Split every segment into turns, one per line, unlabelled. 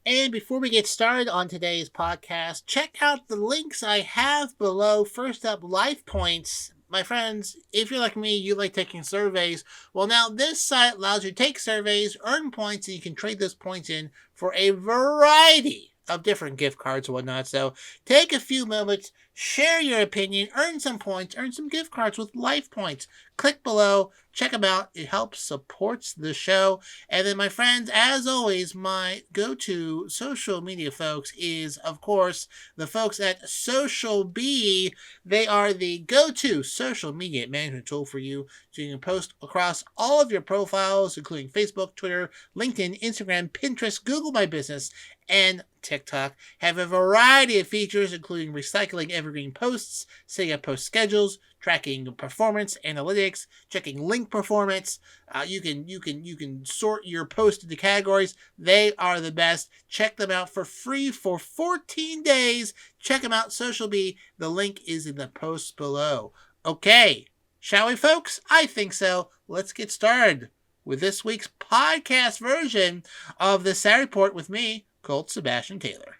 And before we get started on today's podcast, check out the links I have below. First up, Life Points. My friends, if you're like me, you like taking surveys. Well, now this site allows you to take surveys, earn points, and you can trade those points in for a variety of different gift cards and whatnot. So take a few moments, share your opinion, earn some points, earn some gift cards with Life Points. Click below, check them out. It helps supports the show. And then, my friends, as always, my go-to social media folks is, of course, the folks at Social Bee. They are the go-to social media management tool for you, so you can post across all of your profiles, including Facebook, Twitter, LinkedIn, Instagram, Pinterest, Google My Business, and TikTok. Have a variety of features, including recycling evergreen posts, setting up post schedules, tracking performance, analytics, checking link performance. You can sort your post into categories. They are the best. Check them out for free for 14 days. Check them out, Social Bee. The link is in the post below. Okay, shall we, folks? I think so. Let's get started with this week's podcast version of the Saturday Report with me, Colt Sebastian Taylor.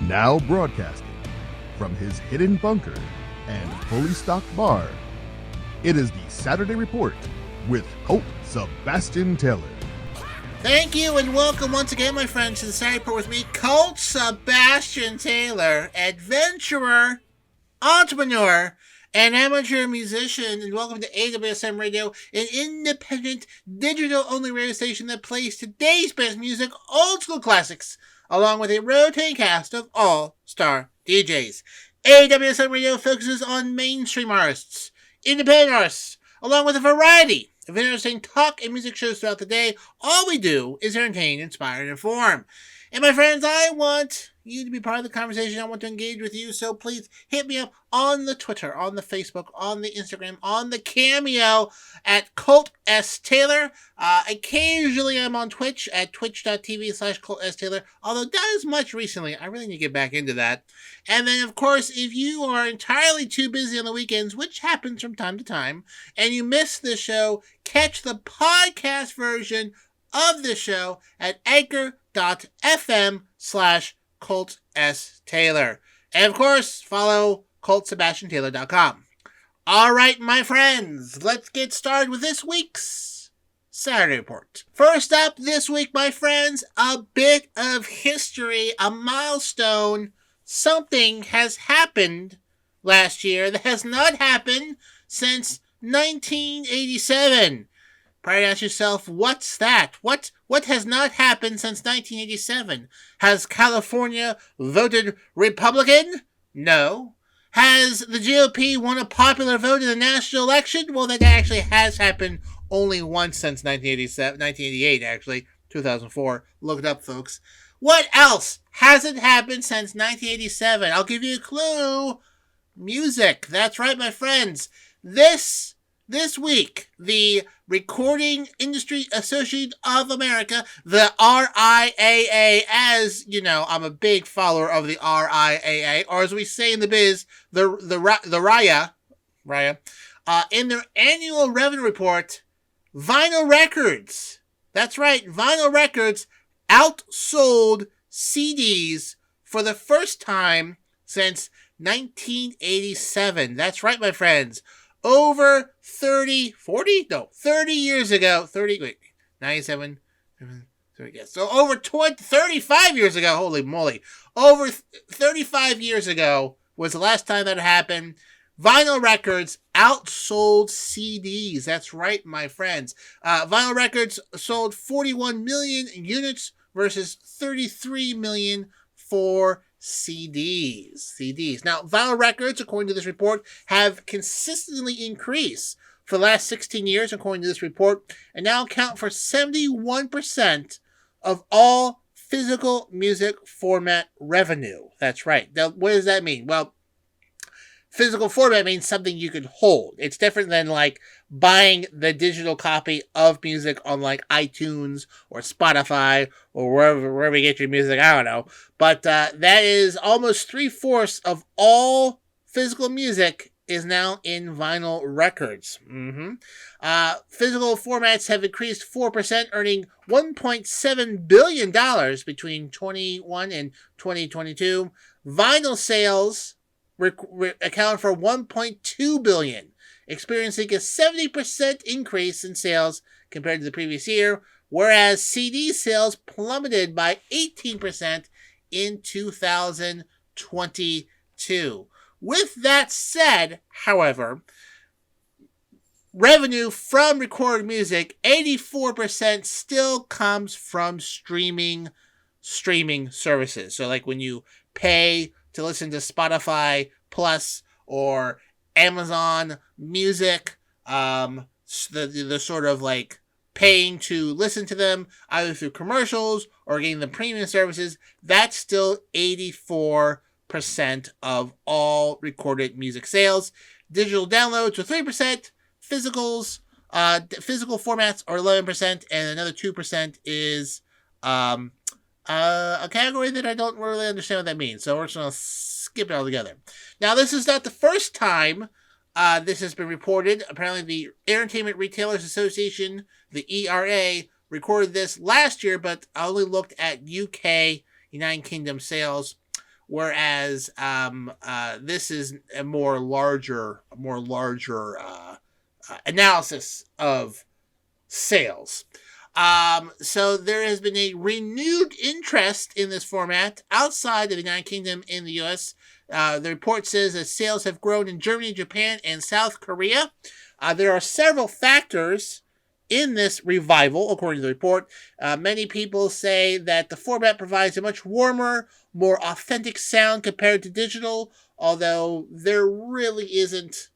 Now broadcasting from his hidden bunker and fully stocked bar, it is the Saturday Report with Colt Sebastian Taylor.
Thank you and welcome once again, my friends, to the Saturday Report with me, Colt Sebastian Taylor, adventurer, entrepreneur, and amateur musician, and welcome to AWSM Radio, an independent, digital-only radio station that plays today's best music, old school classics, along with a rotating cast of all-star DJs. AWSM Radio focuses on mainstream artists, independent artists, along with a variety of interesting talk and music shows throughout the day. All we do is entertain, inspire, and inform. And my friends, I want you to be part of the conversation. I want to engage with you, so please hit me up on the Twitter, on the Facebook, on the Instagram, on the Cameo at Colt S. Taylor. Occasionally I'm on Twitch at twitch.tv/Colt S. Taylor, although not as much recently. I really need to get back into that. And then, of course, if you are entirely too busy on the weekends, which happens from time to time, and you miss the show, catch the podcast version of the show at anchor.fm/Colt S. Taylor. And of course, follow ColtSebastianTaylor.com. All right, my friends, let's get started with this week's Saturday Report. First up this week, my friends, a bit of history, a milestone. Something has happened last year that has not happened since 1987. Probably ask yourself, what's that? What has not happened since 1987? Has California voted Republican? No. Has the GOP won a popular vote in the national election? Well, that actually has happened only once since 1988, actually. 2004. Look it up, folks. What else hasn't happened since 1987? I'll give you a clue. Music. That's right, my friends. This week, the Recording Industry Association of America, the RIAA, as you know, I'm a big follower of the RIAA, or as we say in the biz, the RIA, in their annual revenue report, vinyl records, that's right, vinyl records outsold CDs for the first time since 1987. That's right, my friends. Over 30 years ago, 97, so over 35 years ago, holy moly, over 35 years ago was the last time that happened. Vinyl records outsold CDs. That's right, my friends. Vinyl records sold 41 million units versus 33 million for CDs. Now, vinyl records, according to this report, have consistently increased for the last 16 years, according to this report, and now account for 71% of all physical music format revenue. That's right. Now, what does that mean? Well, physical format means something you can hold. It's different than like buying the digital copy of music on like iTunes or Spotify or wherever you get your music. I don't know. But that is almost 3/4 of all physical music is now in vinyl records. Physical formats have increased 4%, earning $1.7 billion between 2021 and 2022. Vinyl sales account for $1.2 billion, experiencing a 70% increase in sales compared to the previous year, whereas CD sales plummeted by 18% in 2022. With that said, however, revenue from recorded music, 84% still comes from streaming services. So like when you pay to listen to Spotify Plus or Amazon Music, the sort of like paying to listen to them either through commercials or getting the premium services, that's still 84% of all recorded music sales. Digital downloads are 3%, physical formats are 11%, and another 2% is a category that I don't really understand what that means, so we're just going to skip it altogether. Now, this is not the first time this has been reported. Apparently, the Entertainment Retailers Association, the ERA, recorded this last year, but I only looked at UK, United Kingdom sales, whereas this is a more larger analysis of sales. So there has been a renewed interest in this format outside of the United Kingdom and the US. The report says that sales have grown in Germany, Japan, and South Korea. There are several factors in this revival, according to the report. Many people say that the format provides a much warmer, more authentic sound compared to digital, although there really isn't.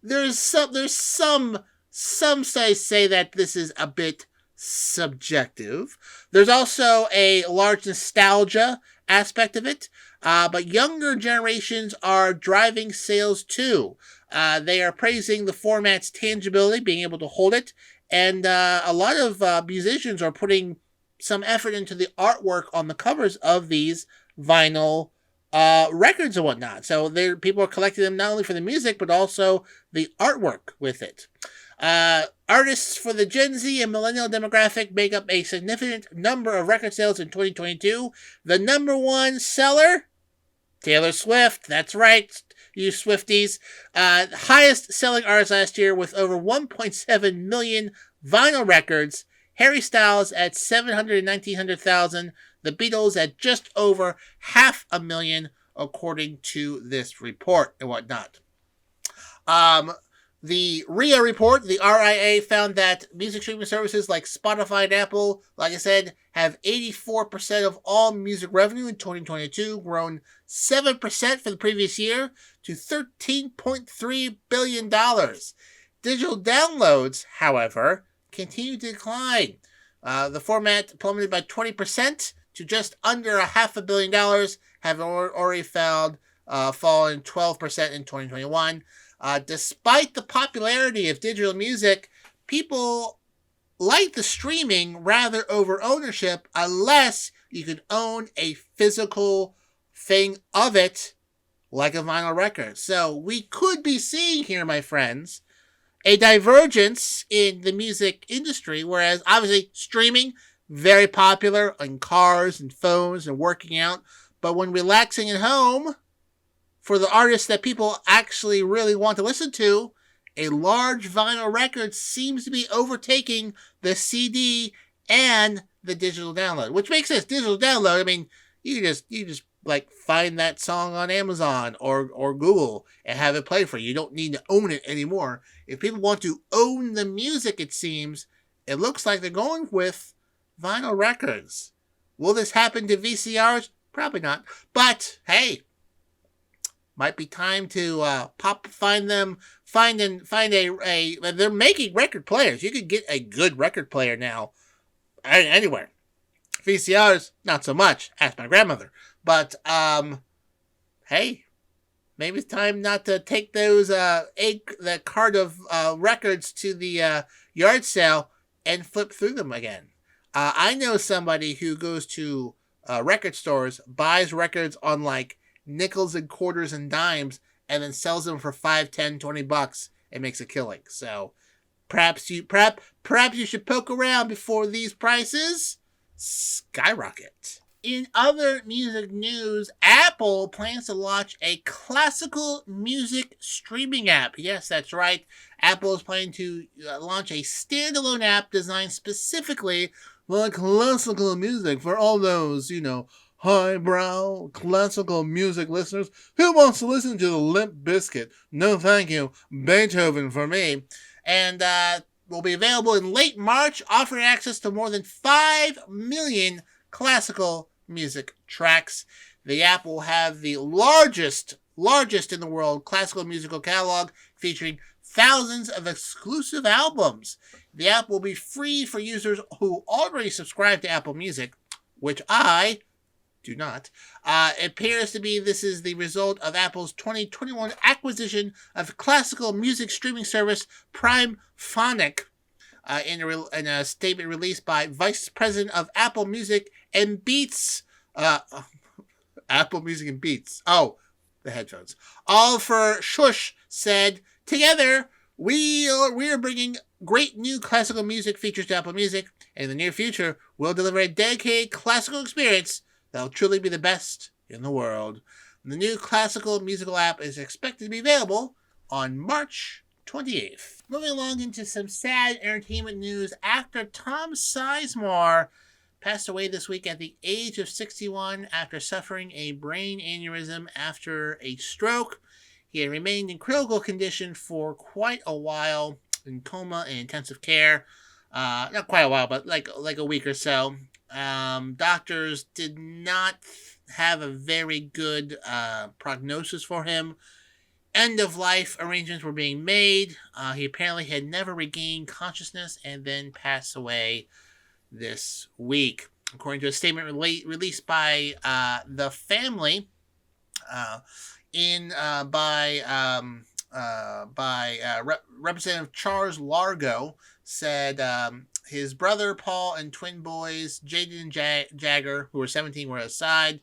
There's some studies say that this is a bit subjective. There's also a large nostalgia aspect of it, but younger generations are driving sales too. They are praising the format's tangibility, being able to hold it, and a lot of musicians are putting some effort into the artwork on the covers of these vinyl records and whatnot. So people are collecting them not only for the music, but also the artwork with it. Artists for the Gen Z and Millennial demographic make up a significant number of record sales in 2022. The number one seller, Taylor Swift. That's right, you Swifties. Highest selling artist last year with over 1.7 million vinyl records. Harry Styles at 719,000. The Beatles at just over 500,000, according to this report and whatnot. The RIA report, the RIA, found that music streaming services like Spotify and Apple, like I said, have 84% of all music revenue in 2022, grown 7% for the previous year to $13.3 billion. Digital downloads, however, continue to decline. The format plummeted by 20% to just under $500 million, having already fallen 12% in 2021. Despite the popularity of digital music, people like the streaming rather over ownership unless you can own a physical thing of it, like a vinyl record. So we could be seeing here, my friends, a divergence in the music industry, whereas obviously streaming, very popular in cars and phones and working out, but when relaxing at home, for the artists that people actually really want to listen to, a large vinyl record seems to be overtaking the CD and the digital download, which makes sense. Digital download, I mean, you just like find that song on Amazon or Google and have it play for you. You don't need to own it anymore. If people want to own the music, it seems, it looks like they're going with vinyl records. Will this happen to VCRs? Probably not. But hey, might be time to find a they're making record players. You could get a good record player now anywhere. VCRs, not so much. Ask my grandmother. But hey, maybe it's time not to take those the cart of records to the yard sale and flip through them again. I know somebody who goes to record stores, buys records on like nickels and quarters and dimes, and then sells them for $5, $10, $20 and makes a killing. So perhaps you should poke around before these prices skyrocket. In other music news, Apple plans to launch a classical music streaming app. Yes, that's right. Apple is planning to launch a standalone app designed specifically for classical music for all those, highbrow classical music listeners. Who wants to listen to the Limp Bizkit? No thank you. Beethoven for me. And will be available in late March, offering access to more than 5 million classical music tracks. The app will have the largest in the world classical musical catalog featuring thousands of exclusive albums. The app will be free for users who already subscribe to Apple Music, which I do not. It appears to be this is the result of Apple's 2021 acquisition of classical music streaming service Prime Phonic. In a statement released by Vice President of Apple Music and Beats, Apple Music and Beats. Oh, the headphones. Oliver Shush said, "Together, we are bringing great new classical music features to Apple Music, and in the near future, we'll deliver a dedicated classical experience that will truly be the best in the world." The new classical musical app is expected to be available on March 28th. Moving along into some sad entertainment news, actor Tom Sizemore passed away this week at the age of 61 after suffering a brain aneurysm after a stroke. He had remained in critical condition for quite a while, in coma and intensive care. Not quite a while, but like a week or so. Doctors did not have a very good prognosis for him. End-of-life arrangements were being made. He apparently had never regained consciousness and then passed away this week. According to a statement released by the family, Representative Charles Largo, said his brother Paul and twin boys Jaden and Jagger, who were 17, were aside.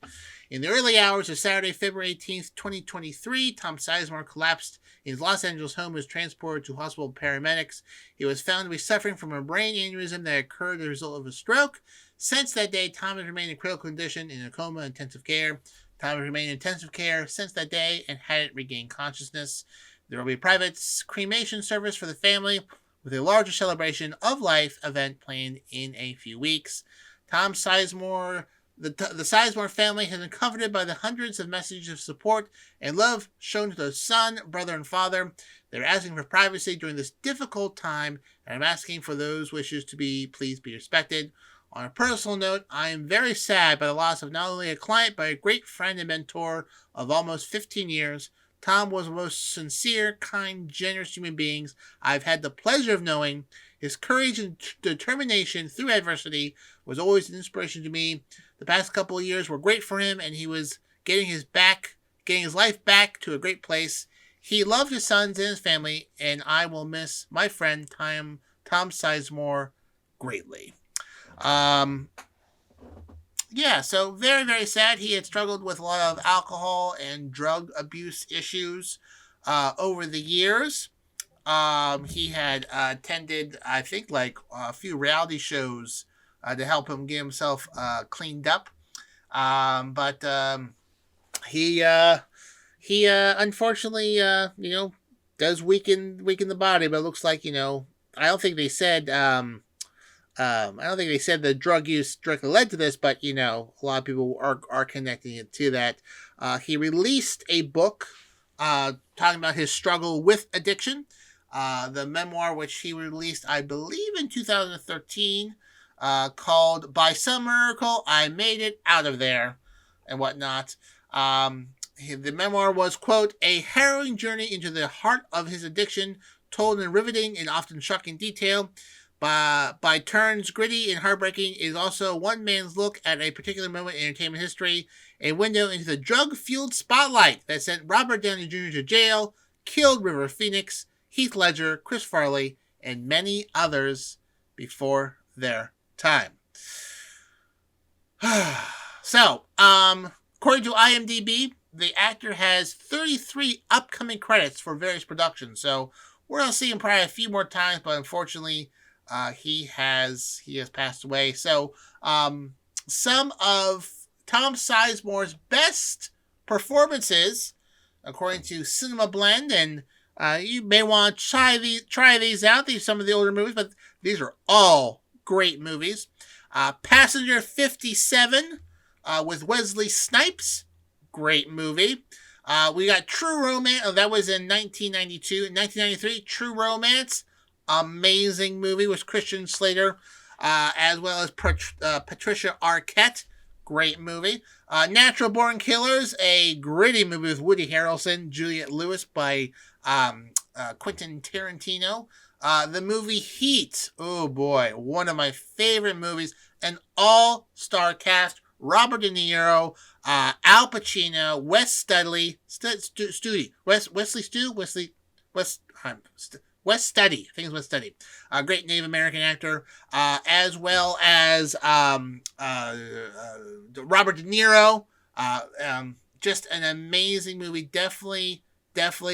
In the early hours of Saturday, February 18th, 2023, Tom Sizemore collapsed in his Los Angeles home and was transported to hospital paramedics. He was found to be suffering from a brain aneurysm that occurred as a result of a stroke. Since that day, Tom has remained in critical condition in a coma and intensive care. Tom has remained in intensive care since that day and hadn't regained consciousness. There will be a private cremation service for the family with a larger celebration of life event planned in a few weeks. Tom Sizemore, the Sizemore family has been comforted by the hundreds of messages of support and love shown to their son, brother, and father. They're asking for privacy during this difficult time, and I'm asking for those wishes to please be respected. On a personal note, I am very sad by the loss of not only a client, but a great friend and mentor of almost 15 years. Tom was the most sincere, kind, generous human being I've had the pleasure of knowing. His courage and determination through adversity was always an inspiration to me. The past couple of years were great for him, and he was getting his life back to a great place. He loved his sons and his family, and I will miss my friend Tom Sizemore greatly. So very, very sad. He had struggled with a lot of alcohol and drug abuse issues over the years. He had attended, I think, a few reality shows to help him get himself cleaned up. But he unfortunately, does weaken the body. But it looks like, I don't think they said the drug use directly led to this, but a lot of people are connecting it to that. He released a book talking about his struggle with addiction. The memoir, which he released, I believe, in 2013, called "By Some Miracle, I Made It Out of There," and whatnot. The memoir was, quote, "a harrowing journey into the heart of his addiction, told in riveting and often shocking detail. By turns gritty and heartbreaking, is also one man's look at a particular moment in entertainment history, a window into the drug-fueled spotlight that sent Robert Downey Jr. to jail, killed River Phoenix, Heath Ledger, Chris Farley, and many others before their time." So, according to IMDb, the actor has 33 upcoming credits for various productions. So we're going to see him probably a few more times, but unfortunately, he has passed away. So some of Tom Sizemore's best performances, according to Cinema Blend, and you may want to try these out. These are some of the older movies, but these are all great movies. Passenger 57 with Wesley Snipes, great movie. We got True Romance, that was in 1992. In 1993, True Romance, amazing movie with Christian Slater, as well as Patricia Arquette, great movie. Natural Born Killers, a gritty movie with Woody Harrelson, Juliette Lewis by Quentin Tarantino. The movie Heat, oh boy, one of my favorite movies. An all-star cast: Robert De Niro, Al Pacino, Wes Studley, Wes Studi, I think it's Wes Studi, a great Native American actor, as well as Robert De Niro. Just an amazing movie. Definitely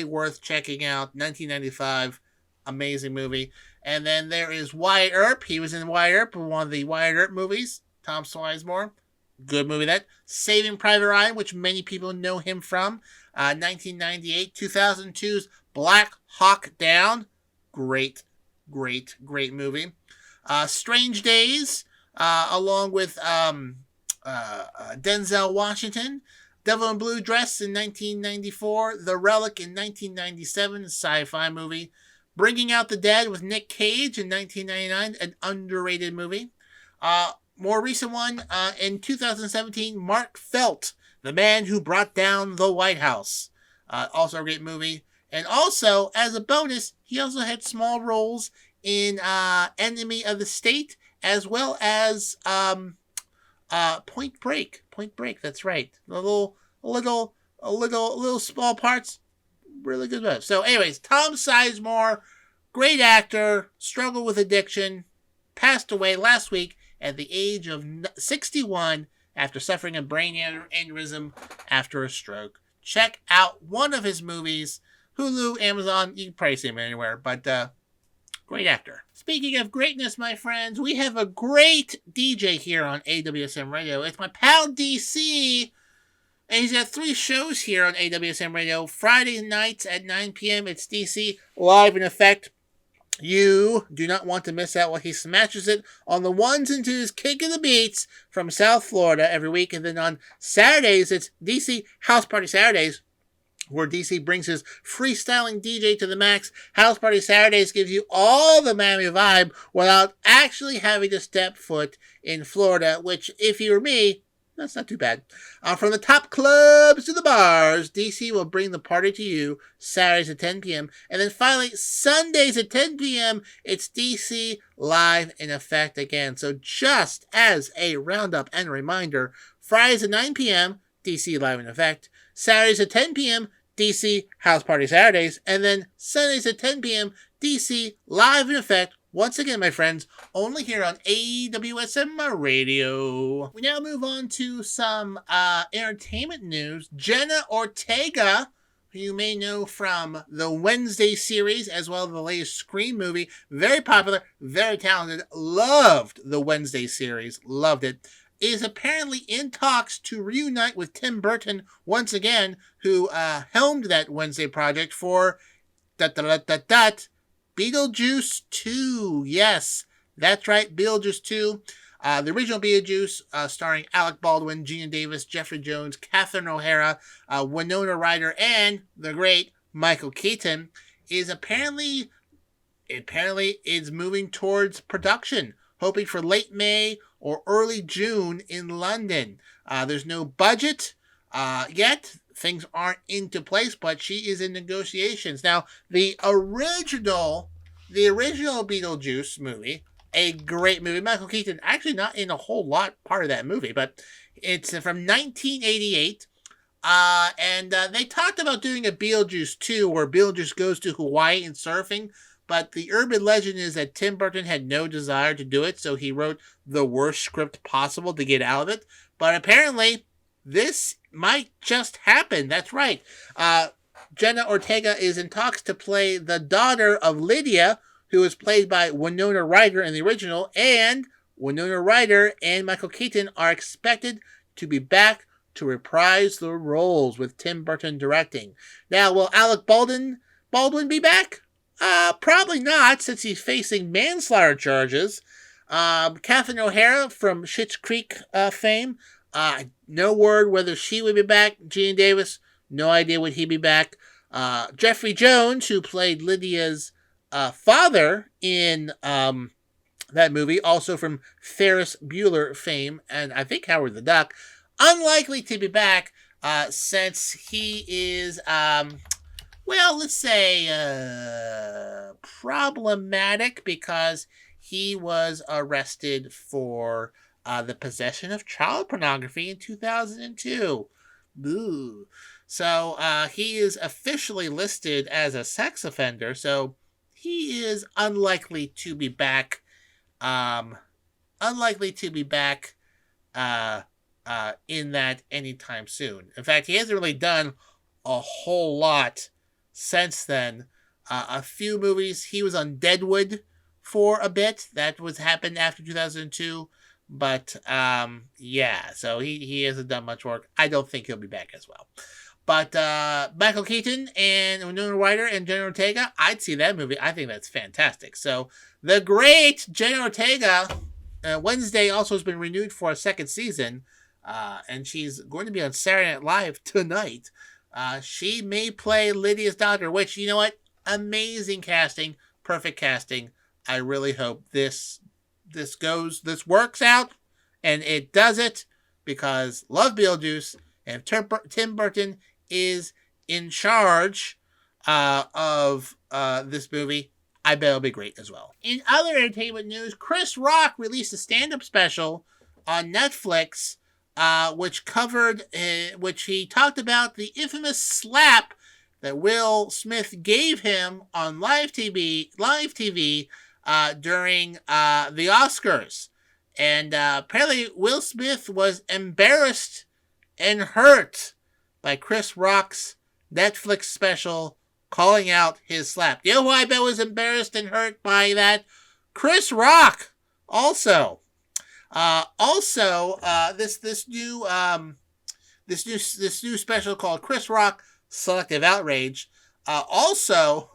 worth checking out. 1995, amazing movie. And then there is Wyatt Earp. He was in Wyatt Earp, one of the Wyatt Earp movies. Tom Sizemore. Good movie that. Saving Private Ryan, which many people know him from. 1998. 2002's Black Hawk Down. Great movie. Strange Days, along with Denzel Washington. Devil in Blue Dress in 1994. The Relic in 1997, sci-fi movie. Bringing Out the Dead with Nick Cage in 1999, an underrated movie. More recent one, in 2017, Mark Felt, The Man Who Brought Down the White House. Also a great movie. And also, as a bonus, he also had small roles in Enemy of the State, as well as Point Break. Point Break, that's right. Little small parts. Really good stuff. So anyways, Tom Sizemore, great actor, struggled with addiction, passed away last week at the age of 61 after suffering a brain aneurysm after a stroke. Check out one of his movies, Hulu, Amazon, you can probably see him anywhere, but great actor. Speaking of greatness, my friends, we have a great DJ here on AWSM Radio. It's my pal DC. And he's got 3 shows here on AWSM Radio. Friday nights at 9 p.m. It's DC live in effect. You do not want to miss out while he smashes it on the ones and twos, kicking the beats from South Florida every week. And then on Saturdays, it's DC House Party Saturdays, where DC brings his freestyling DJ to the max. House Party Saturdays gives you all the Miami vibe without actually having to step foot in Florida, which, if you were me, that's not too bad. From the top clubs to the bars, DC will bring the party to you Saturdays at 10 p.m. And then finally, Sundays at 10 p.m., it's DC live in effect again. So just as a roundup and reminder, Fridays at 9 p.m., DC live in effect. Saturdays at 10 p.m., DC House Party Saturdays. And then Sundays at 10 p.m., DC live in effect. Once again, my friends, only here on AWSM Radio. We now move on to some entertainment news. Jenna Ortega, who you may know from the Wednesday series, as well as the latest Scream movie. Very popular, very talented. Loved the Wednesday series. Loved it. Is apparently in talks to reunite with Tim Burton once again, who helmed that Wednesday project for Beetlejuice 2. Yes, that's right, Beetlejuice 2. The original Beetlejuice, starring Alec Baldwin, Gina Davis, Jeffrey Jones, Catherine O'Hara, Winona Ryder, and the great Michael Keaton, is apparently is moving towards production, hoping for late May or early June in London. There's no budget yet. Things aren't into place, but she is in negotiations. Now, the original Beetlejuice movie, a great movie. Michael Keaton, actually not in a whole lot part of that movie, but it's from 1988. And they talked about doing a Beetlejuice 2 where Beetlejuice goes to Hawaii and surfing, but the urban legend is that Tim Burton had no desire to do it, so he wrote the worst script possible to get out of it. But apparently, this might just happen. That's right. Jenna Ortega is in talks to play the daughter of Lydia, who was played by Winona Ryder in the original, and Winona Ryder and Michael Keaton are expected to be back to reprise the roles with Tim Burton directing. Now, will Alec Baldwin be back? Probably not, since he's facing manslaughter charges. Catherine O'Hara from Schitt's Creek fame, no word whether she would be back. Gene Davis, no idea would he be back. Jeffrey Jones, who played Lydia's father in that movie, also from Ferris Bueller fame, and I think Howard the Duck, unlikely to be back since he is, let's say, problematic because he was arrested for the possession of child pornography in 2002. Boo. So he is officially listed as a sex offender, so he is unlikely to be back. In that anytime soon. In fact, he hasn't really done a whole lot since then. A few movies. He was on Deadwood for a bit. That happened after 2002. But, so he hasn't done much work. I don't think he'll be back as well. But Michael Keaton and Winona Ryder and Jenna Ortega, I'd see that movie. I think that's fantastic. So, the great Jenna Ortega, Wednesday also has been renewed for a second season. And she's going to be on Saturday Night Live tonight. She may play Lydia's daughter, which, you know what? Amazing casting. Perfect casting. I really hope this works out, and it does it, because love Beetlejuice, and Tim Burton is in charge of this movie. I bet it'll be great as well. In other entertainment news, Chris Rock released a stand-up special on Netflix, which he talked about the infamous slap that Will Smith gave him on live TV during the Oscars. And apparently Will Smith was embarrassed and hurt by Chris Rock's Netflix special calling out his slap. You know who I bet was embarrassed and hurt by that? Chris Rock. Also, this new special called Chris Rock Selective Outrage also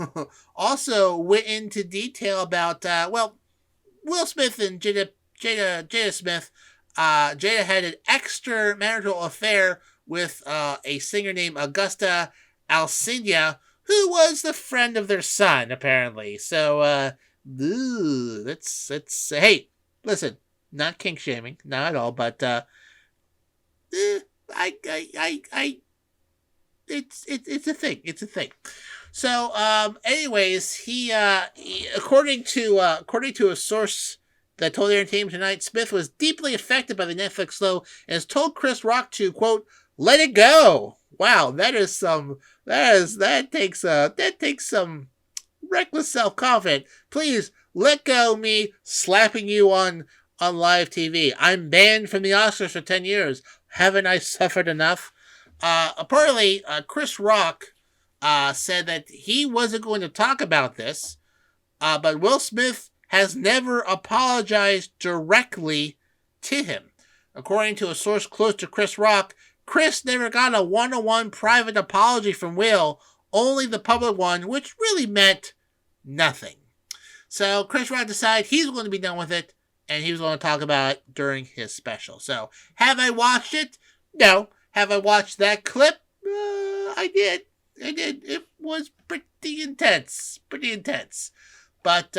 went into detail about Will Smith and Jada Smith. Jada had an extramarital affair with a singer named Augusta Alsina, who was the friend of their son, apparently. So, that's hey, listen, not kink shaming, not at all, but it's a thing. It's a thing. So, anyways, he according to a source that told Entertainment Tonight, Smith was deeply affected by the Netflix slow and has told Chris Rock to, quote, let it go. Wow, that takes some reckless self-confidence. Please let go of me slapping you on live TV. I'm banned from the Oscars for 10 years. Haven't I suffered enough? Apparently, Chris Rock said that he wasn't going to talk about this, but Will Smith has never apologized directly to him. According to a source close to Chris Rock, Chris never got a one-on-one private apology from Will, only the public one, which really meant nothing. So Chris Rock decided he's going to be done with it, and he was going to talk about it during his special. So, have I watched it? No. Have I watched that clip? I did. It was pretty intense. But,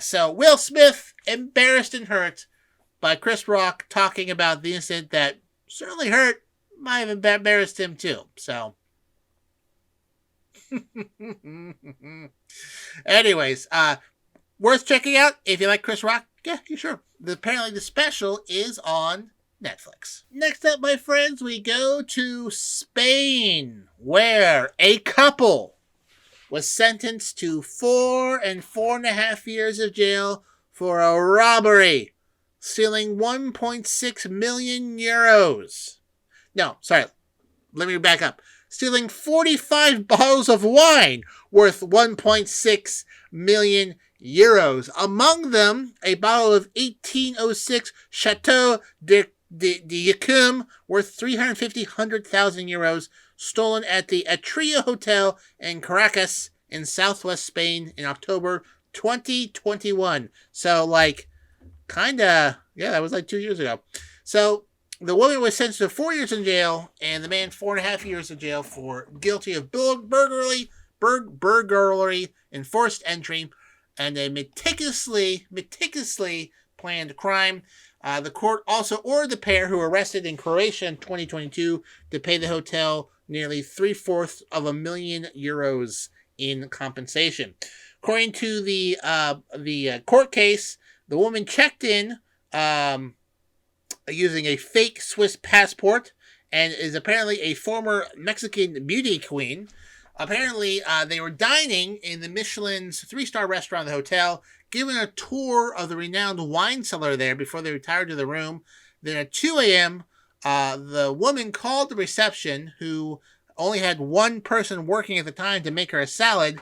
so Will Smith, embarrassed and hurt by Chris Rock talking about the incident that certainly hurt, might have embarrassed him too. So, anyways, worth checking out if you like Chris Rock. Yeah, sure. Apparently the special is on Netflix. Next up, my friends, we go to Spain, where a couple was sentenced to 4 and 4.5 years of jail for a robbery, stealing 1.6 million euros. No, sorry. Let me back up. Stealing 45 bottles of wine worth 1.6 million euros. Among them, a bottle of 1806 Chateau de Yacum worth 350,000 euros, stolen at the Atrio Hotel in Caracas in southwest Spain in October 2021. So, that was 2 years ago. So, the woman was sentenced to 4 years in jail, and the man 4.5 years in jail for guilty of burglary, enforced entry, and a meticulously planned crime. The court also ordered the pair, who were arrested in Croatia in 2022, to pay the hotel nearly 750,000 euros in compensation. According to the court case, the woman checked in using a fake Swiss passport and is apparently a former Mexican beauty queen. Apparently, they were dining in the Michelin's 3-star restaurant of the hotel, given a tour of the renowned wine cellar there before they retired to the room. Then at 2 a.m., the woman called the reception, who only had one person working at the time to make her a salad.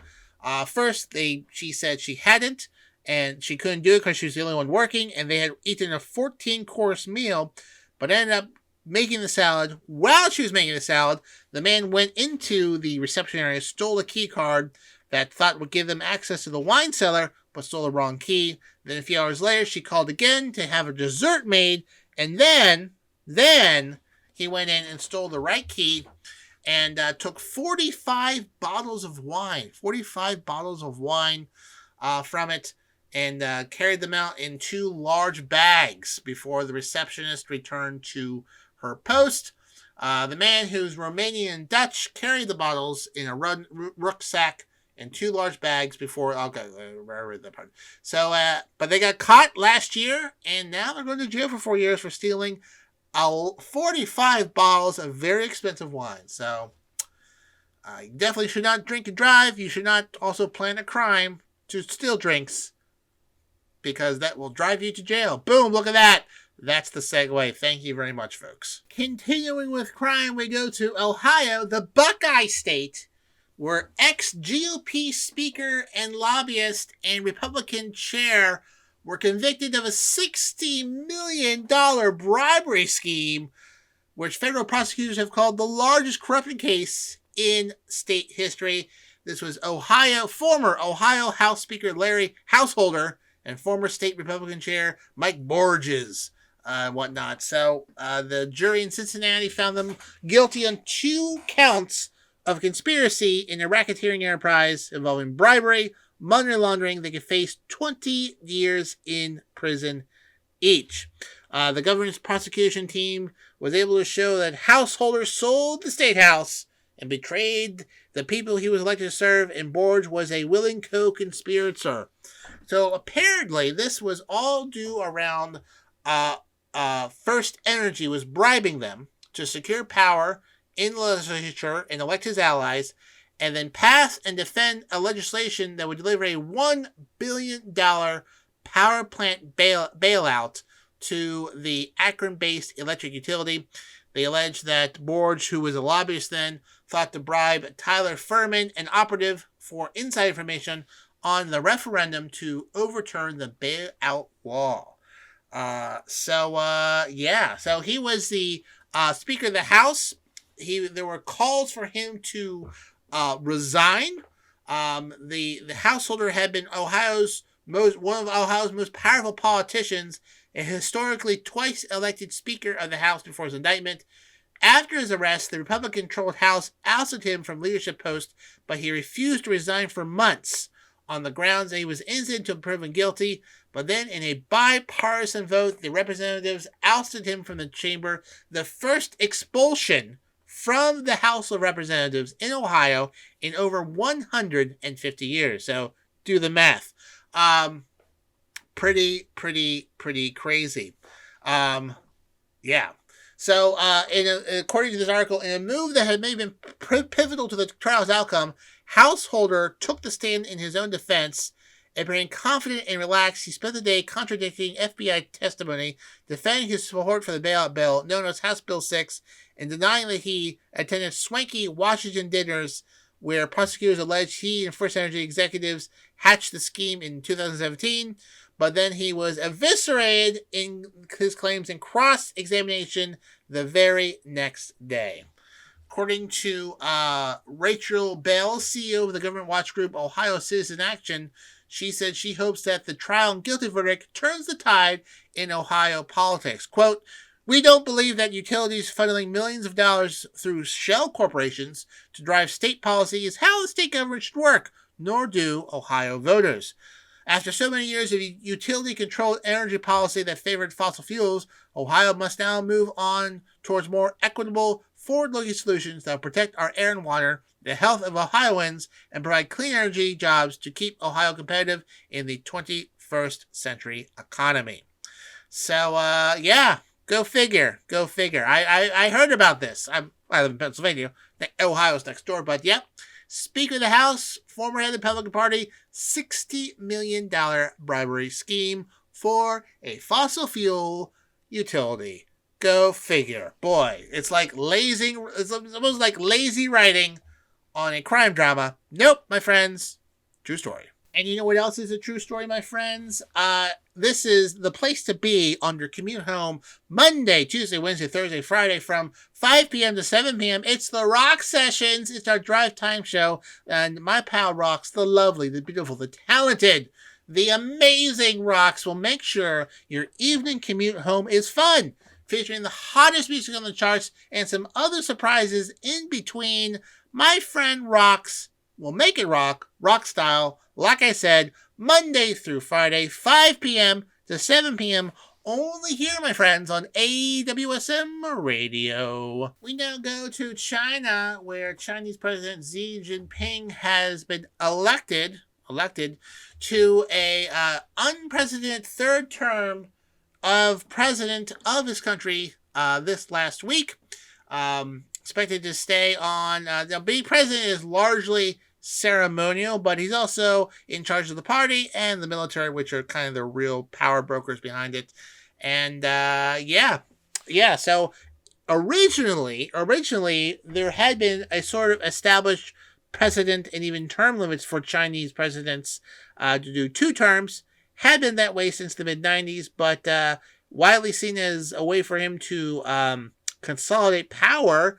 First, she said she hadn't, and she couldn't do it because she was the only one working, and they had eaten a 14-course meal, but ended up making the salad. While she was making the salad, the man went into the reception area, stole a key card that thought would give them access to the wine cellar, but stole the wrong key. Then a few hours later, she called again to have a dessert made, and then he went in and stole the right key and took 45 bottles of wine from it, and carried them out in 2 large bags before the receptionist returned to her post. The man, who's Romanian and Dutch, carried the bottles in a rucksack in 2 large bags before. So, but they got caught last year, and now they're going to jail for 4 years for stealing 45 bottles of very expensive wine. So, you definitely should not drink and drive. You should not also plan a crime to steal drinks, because that will drive you to jail. Boom, look at that. That's the segue. Thank you very much, folks. Continuing with crime, we go to Ohio, the Buckeye State, where ex-GOP speaker and lobbyist and Republican chair were convicted of a $60 million bribery scheme, which federal prosecutors have called the largest corruption case in state history. This was former Ohio House Speaker Larry Householder and former state Republican chair Mike Borges, whatnot. So the jury in Cincinnati found them guilty on 2 counts of conspiracy in a racketeering enterprise involving bribery, money laundering. They could face 20 years in prison each. The governor's prosecution team was able to show that Householder sold the state house and betrayed the people he was elected to serve, and Borge was a willing co-conspirator. So apparently this was all due around First Energy was bribing them to secure power in the legislature and elect his allies, and then pass and defend a legislation that would deliver a $1 billion power plant bailout to the Akron-based electric utility. They alleged that Borge, who was a lobbyist then, thought to bribe Tyler Furman, an operative for inside information on the referendum to overturn the bailout law. So he was the Speaker of the House. There were calls for him to resign. The Householder had been one of Ohio's most powerful politicians, and historically twice elected Speaker of the House before his indictment. After his arrest, the Republican-controlled House ousted him from leadership post, but he refused to resign for months on the grounds that he was innocent until proven guilty. But then, in a bipartisan vote, the representatives ousted him from the chamber, the first expulsion from the House of Representatives in Ohio in over 150 years. So, do the math. Pretty crazy. Yeah. So, according to this article, in a move that had maybe been pivotal to the trial's outcome, Householder took the stand in his own defense Appearing confident and relaxed, he spent the day contradicting FBI testimony, defending his support for the bailout bill, known as House Bill 6, and denying that he attended swanky Washington dinners where prosecutors alleged he and First Energy executives hatched the scheme in 2017, but then he was eviscerated in his claims in cross-examination the very next day. According to Rachel Bell, CEO of the government watch group Ohio Citizen Action, she said she hopes that the trial and guilty verdict turns the tide in Ohio politics. Quote, "We don't believe that utilities funneling millions of dollars through shell corporations to drive state policy is how the state government should work, nor do Ohio voters. After so many years of utility-controlled energy policy that favored fossil fuels, Ohio must now move on towards more equitable, forward-looking solutions that will protect our air and water, the health of Ohioans, and provide clean energy jobs to keep Ohio competitive in the 21st century economy." So, yeah, go figure. Go figure. I heard about this. I live in Pennsylvania. Ohio's next door, but yep. Speaker of the House, former head of the Republican Party, $60 million bribery scheme for a fossil fuel utility. Go figure. Boy, it's almost like lazy writing on a crime drama. Nope, my friends. True story. And you know what else is a true story, my friends? This is the place to be on your commute home Monday, Tuesday, Wednesday, Thursday, Friday from 5 p.m. to 7 p.m. It's the Rock Sessions. It's our drive time show. And my pal Rocks, the lovely, the beautiful, the talented, the amazing Rocks will make sure your evening commute home is fun, featuring the hottest music on the charts and some other surprises in between. My friend Rocks will make it rock style, like I said, Monday through Friday, 5 p.m. to 7 p.m., only here, my friends, on AWSM Radio. We now go to China, where Chinese President Xi Jinping has been elected to a unprecedented third term of president of his country this last week. Expected to stay on. Being president is largely ceremonial, but he's also in charge of the party and the military, which are kind of the real power brokers behind it. And so originally there had been a sort of established precedent and even term limits for Chinese presidents to do 2 terms. Had been that way since the mid-90s, but widely seen as a way for him to consolidate power.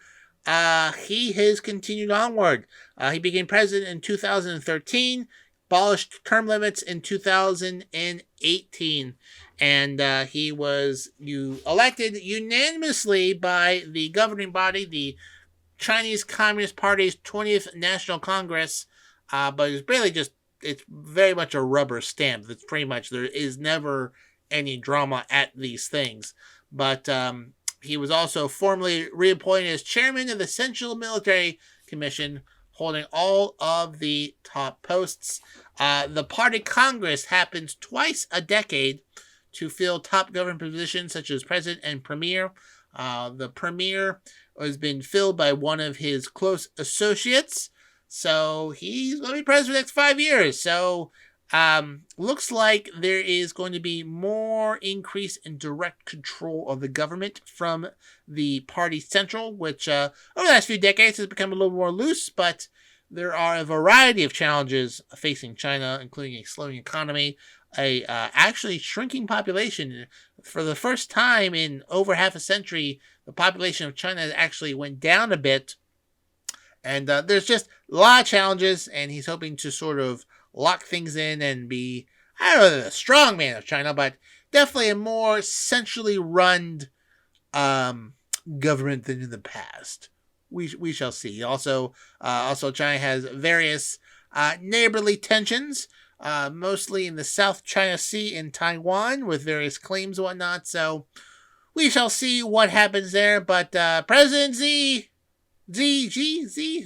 He has continued onward. He became president in 2013, abolished term limits in 2018, and he was elected unanimously by the governing body, the Chinese Communist Party's 20th National Congress, but it's very much a rubber stamp. It's pretty much, there is never any drama at these things, but he was also formally reappointed as chairman of the Central Military Commission, holding all of the top posts. The party congress happens twice a decade to fill top government positions such as president and premier. The premier has been filled by one of his close associates, so he's going to be president for the next 5 years. So looks like there is going to be more increase in direct control of the government from the party central, which over the last few decades has become a little more loose, but there are a variety of challenges facing China, including a slowing economy, a actually shrinking population. For the first time in over half a century, the population of China actually went down a bit, and there's just a lot of challenges, and he's hoping to sort of lock things in and be, I don't know, the strong man of China, but definitely a more centrally run government than in the past. We shall see. Also, China has various neighborly tensions, mostly in the South China Sea and Taiwan, with various claims and whatnot. So we shall see what happens there. But President Xi,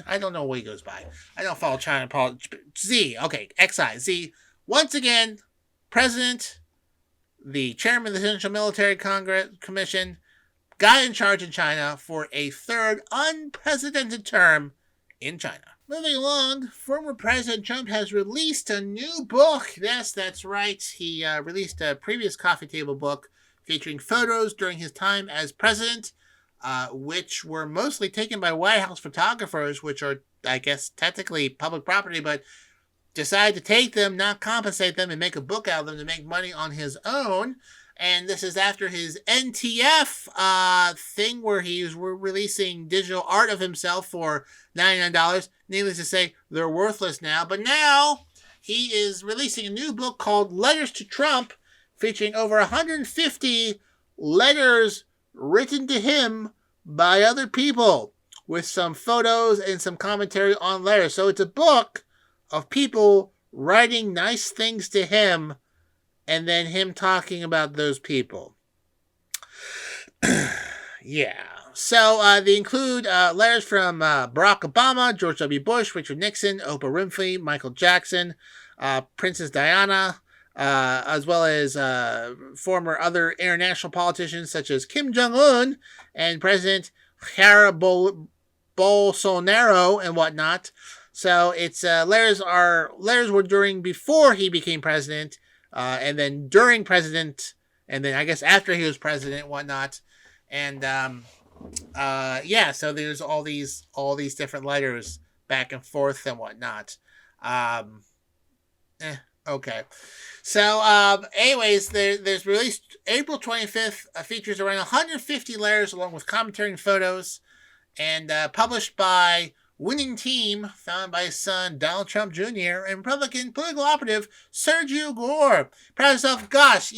I don't know what he goes by. I don't follow China politics. Xi, okay, Xi. Once again, President, the chairman of the Central Military Commission, guy in charge in China for a third unprecedented term in China. moving along, former President Trump has released a new book. Yes, that's right. He released a previous coffee table book featuring photos during his time as president, which were mostly taken by White House photographers, which are, I guess, technically public property, but decided to take them, not compensate them, and make a book out of them to make money on his own. And this is after his NTF thing where he was releasing digital art of himself for $99. Needless to say, they're worthless now. But now he is releasing a new book called Letters to Trump, featuring over 150 letters written to him by other people, with some photos and some commentary on letters. So it's a book of people writing nice things to him, and then him talking about those people. Yeah. So they include letters from Barack Obama, George W. Bush, Richard Nixon, Oprah Winfrey, Michael Jackson, Princess Diana, as well as former other international politicians such as Kim Jong-un and President Jair Bolsonaro and whatnot. So it's letters were during before he became president, and then during president, and then I guess after he was president and whatnot. And yeah, so there's all these different letters back and forth and whatnot. Okay. So anyways, there's released April 25th, features around 150 letters along with commentary and photos, and published by Winning Team, founded by his son Donald Trump Jr. and Republican political operative Sergio Gore. Proud of himself. Gosh,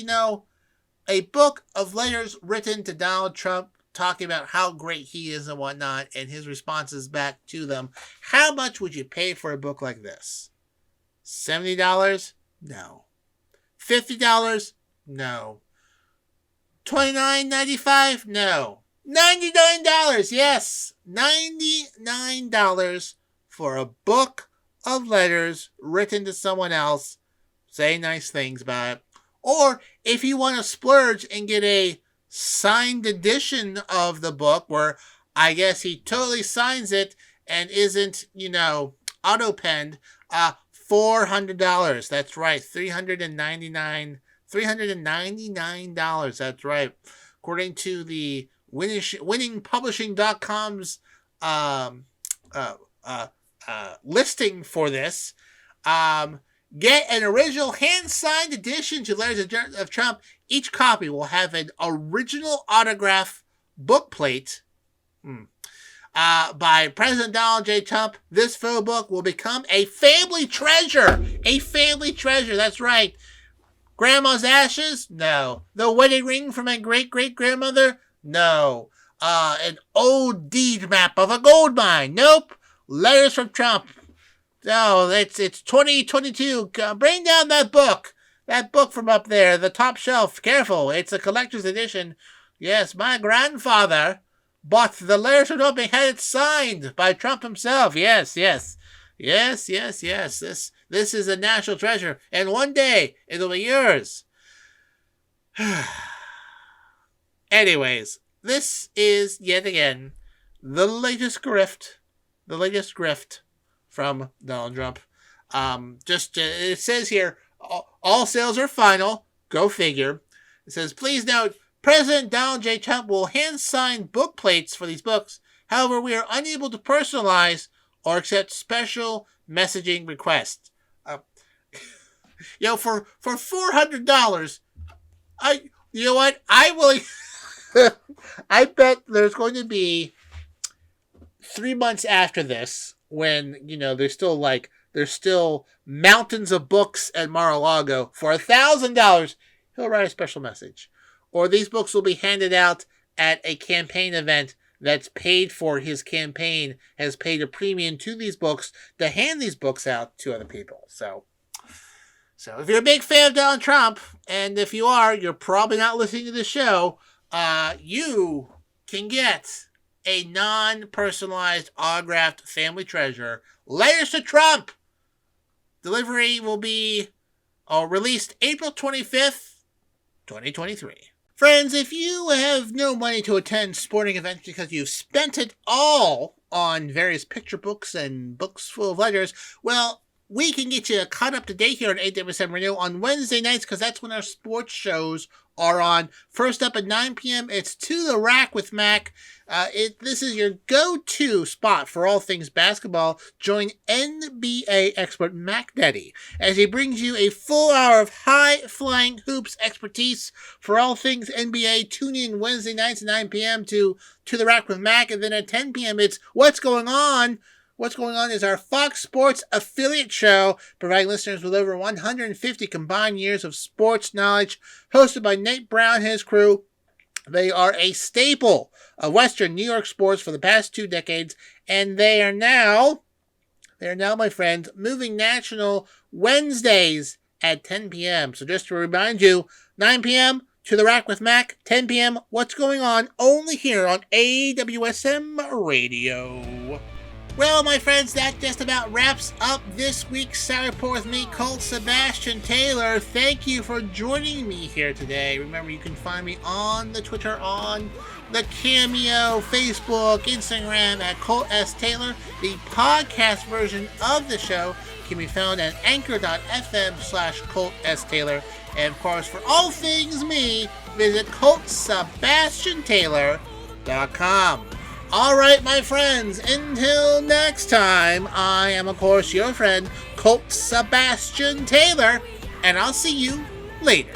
a book of letters written to Donald Trump talking about how great he is and whatnot, and his responses back to them. How much would you pay for a book like this? $70? No. $50? No. $29.95? No. $99, yes, $99 for a book of letters written to someone else, saying nice things about it. Or if you want to splurge and get a signed edition of the book, where I guess he totally signs it and isn't, auto-penned, $400. That's right, $399. That's right. According to the winningpublishing.com's listing for this, get an original hand-signed edition to Letters of Trump. Each copy will have an original autograph bookplate by President Donald J. Trump. This photo book will become a family treasure. A family treasure, that's right. Grandma's ashes? No. The wedding ring from my great-great-grandmother? No. An old deed map of a gold mine? Nope. Letters from Trump. No, it's 2022. Bring down that book. That book from up there, the top shelf. Careful, it's a collector's edition. Yes, my grandfather bought the Letters from Trump and had it signed by Trump himself. Yes. This is a national treasure, and one day it'll be yours. Anyways, this is yet again the latest grift from Donald Trump. It says here, all sales are final. Go figure. It says, please note, President Donald J. Trump will hand-sign book plates for these books. However, we are unable to personalize or accept special messaging requests. For $400, you know what? I will. I bet there's going to be 3 months after this when there's still mountains of books at Mar-a-Lago. For $1,000, he'll write a special message, or these books will be handed out at a campaign event that's paid for. His campaign has paid a premium to these books to hand these books out to other people. So if you're a big fan of Donald Trump, and if you are, you're probably not listening to the show, you can get a non-personalized autographed family treasure, Letters to Trump. Delivery will be released April 25th, 2023. Friends, if you have no money to attend sporting events because you've spent it all on various picture books and books full of letters, well, we can get you caught up to date here on AWSM Radio on Wednesday nights, because that's when our sports shows are on. First up at 9 p.m., it's To the Rack with Mac. This is your go-to spot for all things basketball. Join NBA expert Mac Daddy as he brings you a full hour of high-flying hoops expertise for all things NBA. Tune in Wednesday nights at 9 p.m. to the Rack with Mac, and then at 10 p.m. it's What's Going On. What's Going On is our Fox Sports affiliate show, providing listeners with over 150 combined years of sports knowledge, hosted by Nate Brown and his crew. They are a staple of Western New York sports for the past 2 decades, and they are now, my friends, moving national Wednesdays at 10 p.m. So just to remind you, 9 p.m., To the Rack with Mac, 10 p.m., What's Going On, only here on AWSM Radio. Well, my friends, that just about wraps up this week's Saturday Report with me, Colt Sebastian Taylor. Thank you for joining me here today. Remember, you can find me on the Twitter, on the Cameo, Facebook, Instagram at Colt S. Taylor. The podcast version of the show can be found at anchor.fm/Colt S. Taylor. And, of course, for all things me, visit ColtSebastianTaylor.com. All right, my friends, until next time, I am, of course, your friend, Colt Sebastian Taylor, and I'll see you later.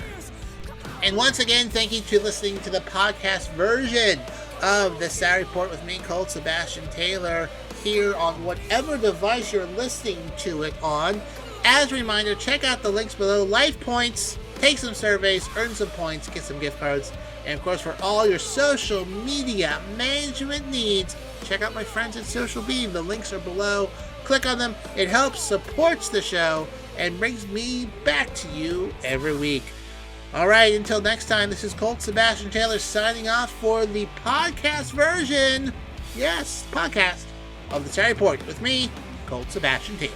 And once again, thank you for listening to the podcast version of the Saturday Report with me, Colt Sebastian Taylor, here on whatever device you're listening to it on. As a reminder, check out the links below. Life points, take some surveys, earn some points, get some gift cards. And, of course, for all your social media management needs, check out my friends at Social Beam. The links are below. Click on them. It helps, supports the show, and brings me back to you every week. All right, until next time, this is Colt Sebastian Taylor signing off for the podcast version, yes, podcast, of the Saturday Report with me, Colt Sebastian Taylor.